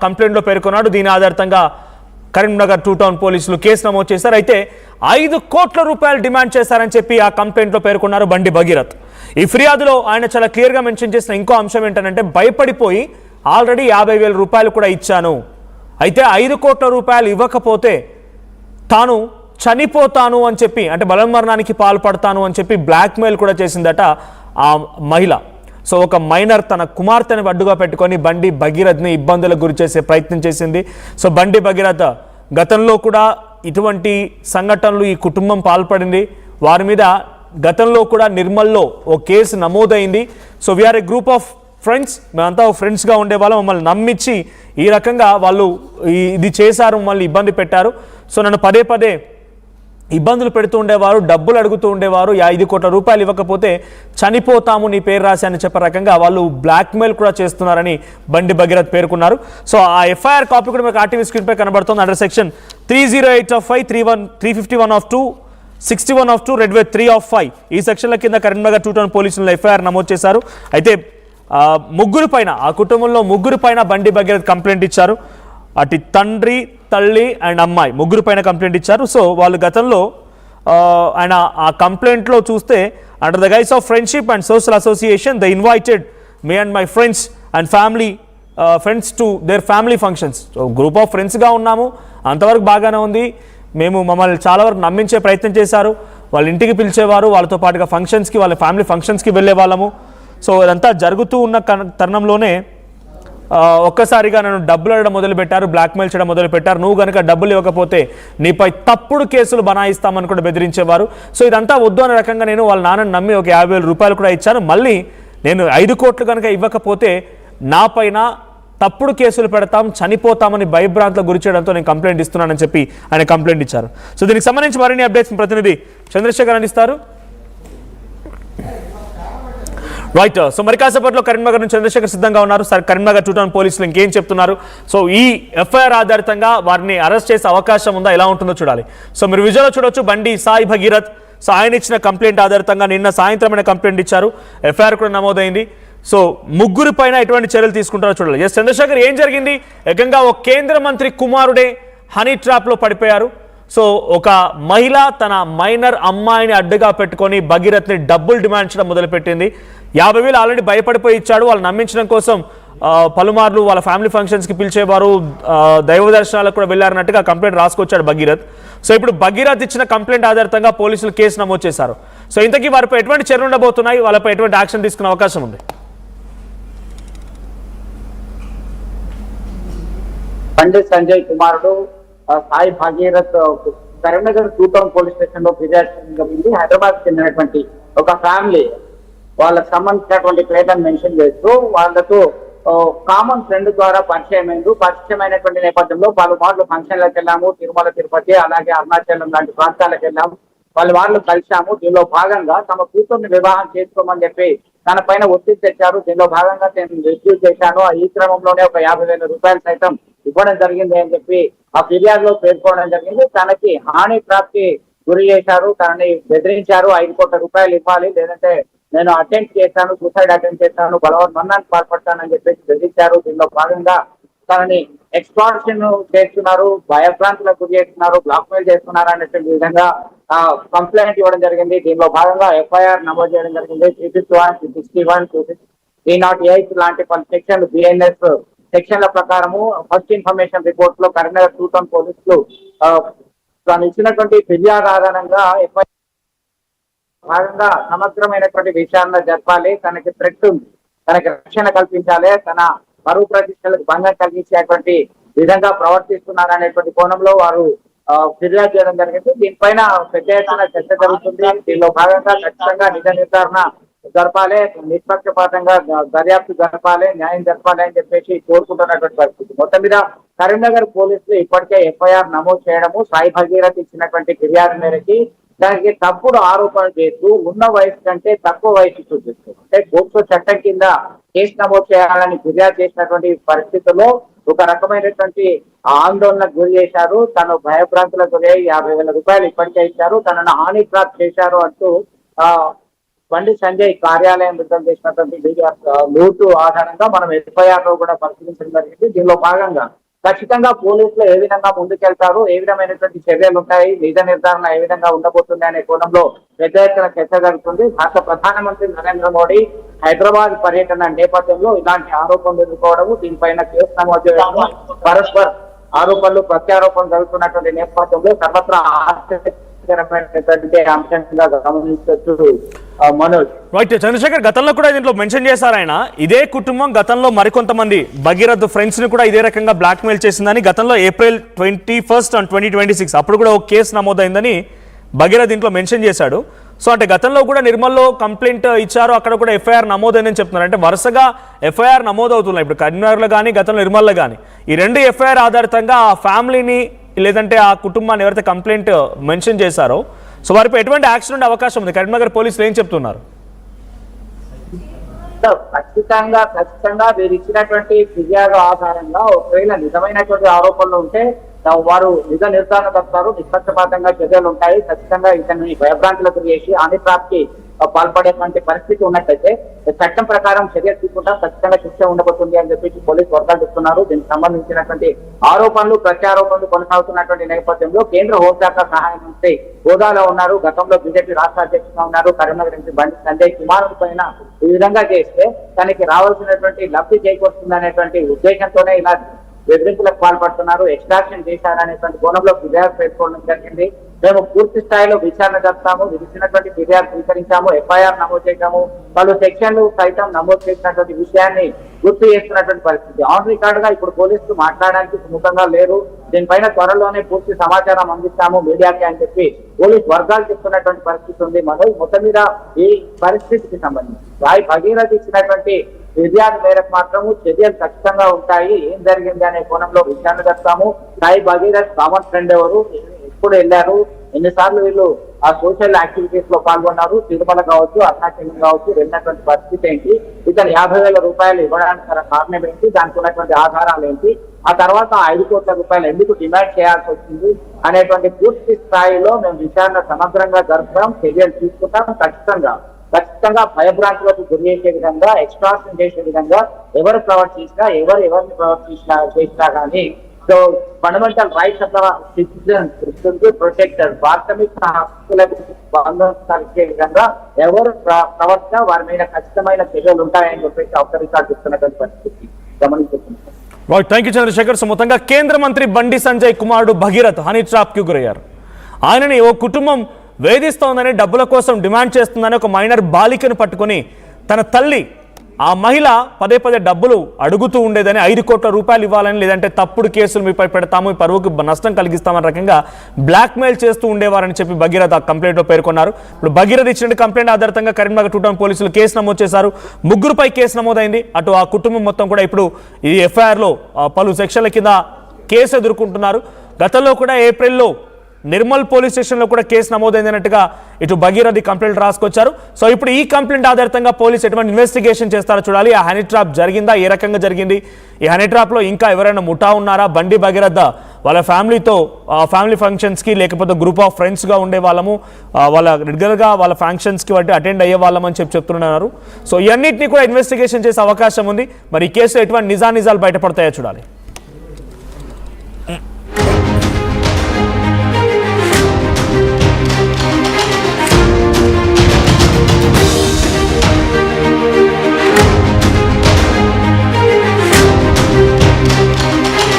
Complaint లో పేర్కొన్నాడు. దీని ఆధారంగా కరీంనగర్ 2 టౌన్ పోలీసులు కేసు నమోదు చేశారు. అయితే 5 కోట్ల రూపాయలు డిమాండ్ చేశారని చెప్పి ఆ కంప్లైంట్ లో పేర్కొన్నారు బండి భగీరథ్. ఈ ఫిర్యాదులో ఆయన చాలా క్లియర్ గా మెన్షన్ చేసిన ఇంకో అంశం ఏంటంటే భయపడిపోయి ఆల్రెడీ 50,000 రూపాయలు కూడా ఇచ్చాను, అయితే 5 కోట్ల రూపాయలు ఇవ్వకపోతే తాను చనిపోతాను అని చెప్పి, అంటే బలమరణానికి పాల్పడతాను అని చెప్పి బ్లాక్మెయిల్ కూడా చేసిందట ఆ మహిళ. సో ఒక మైనర్ తన కుమార్తెని అడ్డుగా పెట్టుకొని బండి భగీరథ్ని ఇబ్బందులకు గురి చేసే ప్రయత్నం చేసింది. సో బండి భగీరథ్ గతంలో కూడా ఇటువంటి సంఘటనలు ఈ కుటుంబం పాల్పడింది. వారి మీద గతంలో కూడా నిర్మల్లో ఓ కేసు నమోదైంది. So we are a group of friends, మేమంతా ఫ్రెండ్స్గా ఉండేవాళ్ళం, మమ్మల్ని నమ్మించి ఈ రకంగా వాళ్ళు ఇది చేశారు, మమ్మల్ని ఇబ్బంది పెట్టారు. సో నన్ను పదే పదే ఇబ్బందులు పెడుతూ ఉండేవారు, డబ్బులు అడుగుతూ ఉండేవారు, 5 కోట్ల రూపాయలు ఇవ్వకపోతే చనిపోతాము నీ పేరు రాసి అని చెప్పే రకంగా వాళ్ళు బ్లాక్మెయిల్ కూడా చేస్తున్నారని బండి భగీరథ్ పేర్కొన్నారు. సో ఆ ఎఫ్ఐఆర్ కాపీ కూడా మీకు ఆర్టీవీ స్క్రీన్ పై కనబడుతుంది. Under section 308 of 5, 351 of 2, 61 of 2, రెడ్వే 3 of 5 ఈ సెక్షన్ల కింద కరీంనగర్ 2 టౌన్ పోలీసులు ఎఫ్ఐఆర్ నమోదు చేశారు. అయితే ముగ్గురు పైన, ఆ కుటుంబంలో ముగ్గురు పైన బండి భగీరథ్ కంప్లైంట్ ఇచ్చారు. అటు తండ్రి, తల్లి అండ్ అమ్మాయి ముగ్గురు పైన కంప్లైంట్ ఇచ్చారు. సో వాళ్ళు గతంలో ఆయన ఆ కంప్లైంట్లో చూస్తే under the guise of friendship and social association they invited me and my friends and family friends to their family functions. So group of ఫ్రెండ్స్గా ఉన్నాము, అంతవరకు బాగానే ఉంది. మమ్మల్ని చాలా వరకు నమ్మించే ప్రయత్నం చేశారు. వాళ్ళ ఇంటికి పిలిచేవారు, వాళ్ళతో పాటుగా ఫంక్షన్స్కి, వాళ్ళ ఫ్యామిలీ ఫంక్షన్స్కి వెళ్ళే వాళ్ళము. సో ఇదంతా జరుగుతూ ఉన్న తరుణంలోనే ఒక్కసారిగా నన్ను డబ్బులు అడగడం మొదలుపెట్టారు, బ్లాక్మెయిల్ చేయడం మొదలుపెట్టారు. నువ్వు కనుక డబ్బులు ఇవ్వకపోతే నీపై తప్పుడు కేసులు బనాయిస్తామని కూడా బెదిరించేవారు. సో ఇదంతా వద్దు అనే రకంగా నేను వాళ్ళ నాన్నని నమ్మి ఒక 50,000 రూపాయలు కూడా ఇచ్చాను. మళ్ళీ నేను 5 కోట్లు కనుక ఇవ్వకపోతే నా పైన తప్పుడు కేసులు పెడతాం, చనిపోతామని భయభ్రాంతులకు గురి చేయడంతో నేను కంప్లైంట్ ఇస్తున్నానని చెప్పి ఆయన కంప్లైంట్ ఇచ్చారు. సో దీనికి సంబంధించి మరిన్ని అప్డేట్స్ ప్రతినిధి చంద్రశేఖర్ అందిస్తారు. రైట్, సో మరి కాసేపట్లో కరీంనగర్ నుంచి చంద్రశేఖర్ సిద్ధంగా ఉన్నారు. సార్, కరీంనగర్ 2 టౌన్ పోలీసులు ఇంకేం చెప్తున్నారు? సో ఈ ఎఫ్ఐఆర్ ఆధారితంగా వారిని అరెస్ట్ చేసే అవకాశం ఉందా, ఎలా ఉంటుందో చూడాలి. సో మీరు విజువల్లో చూడొచ్చు బండి సాయి భగీరథ్. సో ఆయన ఇచ్చిన కంప్లైంట్ ఆధారితంగా నిన్న సాయంత్రం ఆయన కంప్లైంట్ ఇచ్చారు, ఎఫ్ఐఆర్ కూడా నమోదైంది. సో ముగ్గురు పైన ఎటువంటి చర్యలు తీసుకుంటారో చూడాలి. ఎస్ చంద్రశేఖర్, ఏం జరిగింది? ఏకంగా ఒక కేంద్ర మంత్రి కుమారుడే హనీ ట్రాప్లో పడిపోయారు. సో ఒక మహిళ తన మైనర్ అమ్మాయిని అడ్డుగా పెట్టుకొని భగీరథ్ని డబ్బులు డిమాండ్ చేయడం మొదలుపెట్టింది. 50,000 ఆల్రెడీ భయపడిపోయి ఇచ్చాడు. వాళ్ళు నమ్మించడం కోసం పలుమార్లు వాళ్ళ ఫ్యామిలీ ఫంక్షన్స్కి పిలిచేవారు, దైవ దర్శనాలకు కూడా వెళ్ళారన్నట్టుగా కంప్లైంట్ రాసుకొచ్చాడు భగీరథ్. సో ఇప్పుడు భగీరథ్ ఇచ్చిన కంప్లైంట్ ఆధారంగా పోలీసులు కేసు నమోదు చేశారు. సో ఇంతకీ వారిపై ఎటువంటి చర్యలు ఉండబోతున్నాయి, వాళ్ళపై ఎటువంటి యాక్షన్ తీసుకునే అవకాశం ఉంది? పండిత్ సంజయ్ కుమారుడు Sai Bhagirath Karimnagar 2 town police station లో ఫిర్యాదు హైదరాబాద్ చెందినటువంటి ఒక ఫ్యామిలీ వాళ్ళకి సంబంధించినటువంటి పేర్లను మెన్షన్ చేస్తూ వాళ్ళతో కామన్ ఫ్రెండ్ ద్వారా పరిచయమైనటువంటి నేపథ్యంలో పలుమార్లు ఫంక్షన్లకు వెళ్ళాము, తిరుమల తిరుపతి అలాగే అరుణాచలం లాంటి ప్రాంతాలకు వెళ్ళాము, వాళ్ళు కలిశాము. దీనిలో భాగంగా తమ కూతుర్ని వివాహం చేసుకోమని చెప్పి తన పైన ఒత్తిడి తెచ్చారు. దీనిలో భాగంగా నేను రిసీవ్ చేశాను. ఈ క్రమంలోనే ఒక 50,000 రూపాయలు సైతం ఇవ్వడం జరిగింది అని చెప్పి ఆ ఫిర్యాదులో పేర్కోవడం జరిగింది. తనకి హాని ప్రాప్తి గురి చేశారు, తనని బెదిరించారు. 5 కోట్ల రూపాయలు ఇవ్వాలి, లేదంటే నేను అటెంప్ట్ చేశాను, సూసైడ్ అటెంప్ట్ చేశాను, బలవన్మరణానికి పాల్పడతానని చెప్పేసి బెదిరించారు. దీనిలో భాగంగా తనని ఎక్స్టార్షన్ చేస్తున్నారు, భయభ్రాంతులకు గురి చేస్తున్నారు, బ్లాక్మెయిల్ చేస్తున్నారు అనేటువంటి విధంగా కంప్లైంట్ ఇవ్వడం జరిగింది. దీనిలో భాగంగా ఎఫ్ఐఆర్ నమోదు చేయడం జరిగింది. 351, 361, 308 లాంటి పలు సెక్షన్లు బిఎన్ఎస్ సెక్షన్ల ప్రకారము ఫస్ట్ ఇన్ఫర్మేషన్ రిపోర్ట్ లో కరీంనగర్ 2 టౌన్ పోలీసులు తాను ఇచ్చినటువంటి ఫిర్యాదు ఆధారంగా ఎఫ్ఐఆర్ భాగంగా సమగ్రమైనటువంటి విచారణ జరపాలి, తనకి థ్రెట్ ఉంది, తనకి రక్షణ కల్పించాలి, తన పరువు ప్రతిష్టలకు భంగం కలిగించేటువంటి విధంగా ప్రవర్తిస్తున్నారనేటువంటి కోణంలో వారు ఫిర్యాదు చేయడం జరిగింది. దీనిపైన పెద్ద ఎత్తున చర్చ జరుగుతుంది. దీనిలో భాగంగా ఖచ్చితంగా నిజ నిర్ధారణ జరపాలి, నిష్పక్షపాతంగా దర్యాప్తు జరపాలి, న్యాయం జరపాలి అని చెప్పేసి కోరుకుంటున్నటువంటి పరిస్థితి. మొత్తం మీద కరీంనగర్ పోలీసులు ఇప్పటికే ఎఫ్ఐఆర్ నమోదు చేయడము, సాయి భగీరథ్ ఇచ్చినటువంటి ఫిర్యాదు మేరకి దానికి తప్పుడు ఆరోపణలు చేస్తూ ఉన్న వయసు కంటే తక్కువ వయసు చూపిస్తూ, అంటే పోక్సో చట్టం కింద కేసు నమోదు చేయాలని ఫిర్యాదు చేసినటువంటి పరిస్థితుల్లో ఒక రకమైనటువంటి ఆందోళనకు గురి చేశారు. తను భయభ్రాంతులకు గురై 50,000 రూపాయలు ఇప్పటికే ఇచ్చారు, తనను హాని ప్రాప్తి చేశారు అంటూ బండి సంజయ్ కార్యాలయం విడుదల చేసినటువంటి లూటు ఆధారంగా మనం ఎఫ్ఐఆర్ లో కూడా పరిశీలించడం జరిగింది. దీనిలో భాగంగా ఖచ్చితంగా పోలీసులు ఏ విధంగా ముందుకెళ్తారు, ఏ విధమైనటువంటి చర్యలు ఉంటాయి, నిజ నిర్ధారణ ఏ విధంగా ఉండబోతుంది అనే కోణంలో పెద్ద ఎత్తున చర్చ జరుగుతుంది. భారత ప్రధానమంత్రి నరేంద్ర మోడీ హైదరాబాద్ పర్యటన నేపథ్యంలో ఇలాంటి ఆరోపణలు ఎదుర్కోవడము, దీనిపైన కేసు నమోదు చేయడము, పరస్పర ఆరోపణలు ప్రత్యారోపణలు జరుగుతున్నటువంటి నేపథ్యంలో సర్వత్రా ఆసక్తికరమైనటువంటి అంశంగా గమనించవచ్చు. మనోజ్ రైట్, చంద్రశేఖర్ గతంలో కూడా దీంట్లో మెన్షన్ చేశారు ఆయన, ఇదే కుటుంబం గతంలో మరికొంతమంది భగీరథ్ ఫ్రెండ్స్ ని కూడా ఇదే రకంగా బ్లాక్మెయిల్ చేసిందని గతంలో ఏప్రిల్ 21 and 2026 అప్పుడు కూడా ఒక కేసు నమోదైందని భగీరథ్ దీంట్లో మెన్షన్ చేశాడు. సో అంటే గతంలో కూడా నిర్మల్లో కంప్లైంట్ ఇచ్చారు, అక్కడ కూడా ఎఫ్ఐఆర్ నమోదైందని చెప్తున్నారు. అంటే వరుసగా ఎఫ్ఐఆర్ నమోదవుతున్నాయి ఇప్పుడు కరీంనగర్లో కానీ గతంలో నిర్మల్లో కానీ. ఈ రెండు ఎఫ్ఐఆర్ ఆధారితంగా ఆ ఫ్యామిలీని లేదంటే ఆ కుటుంబాన్ని ఎవరైతే కంప్లైంట్ మెన్షన్ చేశారో సో వారిపై ఎటువంటి యాక్షన్ ఉండే అవకాశం ఉంది? కరీంనగర్ పోలీసులు ఏం చెప్తున్నారు? ఖచ్చితంగా వీరు ఇచ్చినటువంటి ఫిర్యాదు ఆధారంగా ఒకవేళ నిజమైనటువంటి ఆరోపణలు ఉంటే వారు నిజ నిర్ధారణ తప్పుతారు, నిష్పక్షపాతంగా చర్యలు ఉంటాయి. ఖచ్చితంగా ఇతన్ని భయభ్రాంతులకు చేసి హాని ప్రాప్తికి పాల్పడేటువంటి పరిస్థితి ఉన్నట్లయితే చట్టం ప్రకారం చర్యలు తీసుకుంటాం, ఖచ్చితంగా శిక్ష ఉండబోతుంది అని చెప్పి పోలీసు వర్గాలు చెప్తున్నారు. దీనికి సంబంధించినటువంటి ఆరోపణలు ప్రత్యారోపణలు కొనసాగుతున్నటువంటి నేపథ్యంలో కేంద్ర హోంశాఖ సహాయ మంత్రి హోదాలో ఉన్నారు, గతంలో బీజేపీ రాష్ట్ర అధ్యక్షుడుగా ఉన్నారు. కరీంనగర్ నుంచి బండి సంజయ్ కుమార్ పైన ఈ విధంగా చేస్తే తనకి రావాల్సినటువంటి లబ్ధి చేకూరుతుంది అనేటువంటి ఉద్దేశంతోనే ఇలా బెదిరింపులకు పాల్పడుతున్నారు, ఎక్స్ట్రాక్షన్ చేశారనేటువంటి కోణంలో ఫిర్యాదు పేర్కొనడం జరిగింది. మేము పూర్తి స్థాయిలో విచారణ జరుపుతాము, విధించినటువంటి ఫిర్యాదు స్వీకరించాము, ఎఫ్ఐఆర్ నమోదు చేశాము, పలు సెక్షన్లు సైతం నమోదు చేసినటువంటి విషయాన్ని గుర్తు చేస్తున్నటువంటి పరిస్థితి. ఆన్ రికార్డ్ గా ఇప్పుడు పోలీసులు మాట్లాడడానికి సుముఖంగా లేరు. దీనిపైన త్వరలోనే పూర్తి సమాచారం అందిస్తాము మీడియాకి అని చెప్పి పోలీస్ వర్గాలు చెప్తున్నటువంటి పరిస్థితి ఉంది. మనోజ్, మొత్తం మీద ఈ పరిస్థితికి సంబంధించి సాయి భగీరథ్ ఇచ్చినటువంటి ఫిర్యాదు మేరకు మాత్రము చర్యలు ఖచ్చితంగా ఉంటాయి. ఏం జరిగింది అనే కోణంలో విచారణ చేస్తాము. సాయి భగీరథ్ కామన్ ఫ్రెండ్ ఎవరు, ఎప్పుడు వెళ్ళారు, ఎన్నిసార్లు వీళ్ళు ఆ సోషల్ యాక్టివిటీస్ లో పాల్గొన్నారు, తిరుమల కావచ్చు, అరుణాచలం కావచ్చు, వెళ్ళినటువంటి పరిస్థితి ఏంటి, ఇతను 50,000 రూపాయలు ఇవ్వడానికి కారణం ఏంటి, దానికి ఉన్నటువంటి ఆధారాలు ఏంటి, ఆ తర్వాత 5 కోట్ల రూపాయలు ఎందుకు డిమాండ్ చేయాల్సి వచ్చింది అనేటువంటి పూర్తి స్థాయిలో మేము విచారణ సమగ్రంగా జరుపుతాం, చర్యలు తీసుకుంటాం. ఖచ్చితంగా భయభ్రాంతులకు గురి చేసే విధంగా, ఎక్స్ట్రాక్షన్ చేసే విధంగా ఎవరు ప్రవర్తించినా, ఎవరిని చేసినా కానీ so fundamental rights of the citizens protector, ప్రాథమిక హక్కులకు భంగం కలిగే విధంగా ఎవరు ప్రవర్తన వారి మీద ఖచ్చితమైన చర్యలు ఉంటాయని చెప్పేసి అవసరికాలు చెప్తున్నటువంటి పరిస్థితి గమనించుకుంటున్నాం. Thank you Chandrashekar. సో మొత్తంగా కేంద్ర మంత్రి బండి సంజయ్ కుమారుడు భగీరథ్ హనీ ట్రాప్ కి గురయ్యారు. ఆయనని ఓ కుటుంబం వేధిస్తోందని, డబ్బుల కోసం డిమాండ్ చేస్తుందని ఒక మైనర్ బాలికను పట్టుకొని తన తల్లి ఆ మహిళ పదే డబ్బులు అడుగుతూ ఉండేదని, 5 కోట్ల రూపాయలు ఇవ్వాలని, లేదంటే తప్పుడు కేసులు మీపై పెడతాము, పరువుకు నష్టం కలిగిస్తామని రకంగా బ్లాక్మెయిల్ చేస్తూ ఉండేవారని చెప్పి భగీరథ్ ఆ కంప్లైంట్లో పేర్కొన్నారు. ఇప్పుడు భగీరథ్ ఇచ్చిన కంప్లైంట్ ఆధారంగా కరీంనగర్ 2 టౌన్ పోలీసులు కేసు నమోదు చేశారు. 3పై కేసు నమోదైంది. అటు ఆ కుటుంబం మొత్తం కూడా ఇప్పుడు ఈ ఎఫ్ఐఆర్లో పలు సెక్షన్ల కింద కేసు ఎదుర్కొంటున్నారు. గతంలో కూడా ఏప్రిల్లో నిర్మల్ పోలీస్ స్టేషన్లో కూడా కేసు నమోదైందన్నట్టుగా ఇటు భగీరథి కంప్లైంట్ రాసుకొచ్చారు. సో ఇప్పుడు ఈ కంప్లైంట్ ఆధారంగా పోలీసు ఎటువంటి ఇన్వెస్టిగేషన్ చేస్తారో చూడాలి. ఆ హనీ ట్రాప్ జరిగిందా, ఏ రకంగా జరిగింది, ఈ హనీ ట్రాప్లో ఇంకా ఎవరైనా ముఠా ఉన్నారా, బండి భగీరథ వాళ్ళ ఫ్యామిలీతో ఫ్యామిలీ ఫంక్షన్స్కి లేకపోతే గ్రూప్ ఆఫ్ ఫ్రెండ్స్గా ఉండే వాళ్ళము, వాళ్ళ రెగ్యులర్గా వాళ్ళ ఫంక్షన్స్కి బట్టి అటెండ్ అయ్యే వాళ్ళమని చెప్తున్నారు. సో ఇవన్నింటినీ కూడా ఇన్వెస్టిగేషన్ చేసే అవకాశం ఉంది. మరి ఈ కేసులో ఎటువంటి నిజాలు బయటపడతాయో చూడాలి.